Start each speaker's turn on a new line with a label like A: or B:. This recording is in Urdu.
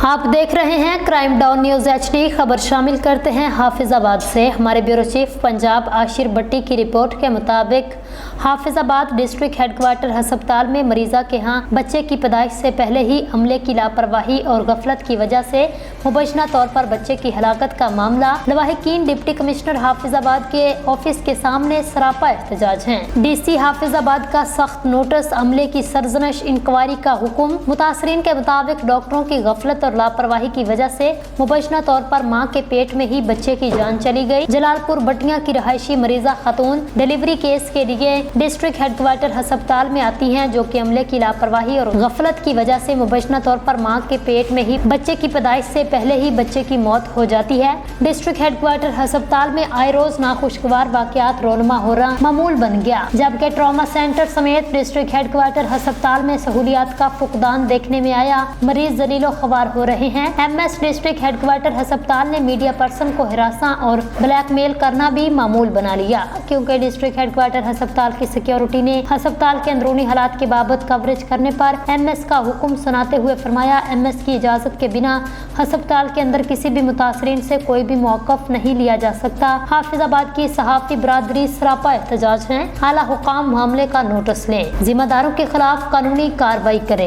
A: آپ دیکھ رہے ہیں کرائم ڈاؤن نیوز HD۔ خبر شامل کرتے ہیں حافظ آباد سے۔ ہمارے بیورو چیف پنجاب عاشر بٹی کی رپورٹ کے مطابق حافظ آباد ڈسٹرکٹ ہیڈ کوارٹر ہسپتال میں مریضہ کے ہاں بچے کی پیدائش سے پہلے ہی عملے کی لاپرواہی اور غفلت کی وجہ سے مبینہ طور پر بچے کی ہلاکت کا معاملہ لواحقین ڈپٹی کمشنر حافظ آباد کے آفس کے سامنے سراپا احتجاج ہیں۔ DC حافظ آباد کا سخت نوٹس، عملے کی سرزنش، انکوائری کا حکم۔ متاثرین کے مطابق ڈاکٹروں کی غفلت اور لاپرواہی کی وجہ سے مبینہ طور پر ماں کے پیٹ میں ہی بچے کی جان چلی گئی۔ جلال پور بٹیاں کی رہائشی مریضہ خاتون ڈیلیوری کیس کے لیے ڈسٹرکٹ ہیڈ کوارٹر ہسپتال میں آتی ہیں، جو کہ عملے کی لاپرواہی اور غفلت کی وجہ سے مبینہ طور پر ماں کے پیٹ میں ہی بچے کی پیدائش سے پہلے ہی بچے کی موت ہو جاتی ہے۔ ڈسٹرکٹ ہیڈ کوارٹر ہسپتال میں آئے روز ناخوشگوار واقعات رونما ہو رہا معمول بن گیا، جبکہ ٹراما سینٹر سمیت ڈسٹرکٹ ہیڈ کوارٹر ہسپتال میں سہولیات کا فقدان دیکھنے میں آیا۔ مریض ذلیل و خوار ہو رہے ہیں۔ MS ڈسٹرکٹ ہیڈ کوارٹر ہسپتال نے میڈیا پرسن کو ہراساں اور بلیک میل کرنا بھی معمول بنا لیا، کیونکہ ڈسٹرکٹ ہیڈ کوارٹر ہسپتال کی سیکیورٹی نے ہسپتال کے اندرونی حالات کے بابت کوریج کرنے پر MS کا حکم سناتے ہوئے فرمایا، MS کی اجازت کے بنا ہسپتال کے اندر کسی بھی متاثرین سے کوئی بھی موقف نہیں لیا جا سکتا۔ حافظ آباد کی صحافتی برادری سراپا احتجاج ہے۔ اعلیٰ حکام معاملے کا نوٹس لیں، ذمہ داروں کے خلاف قانونی کارروائی کریں۔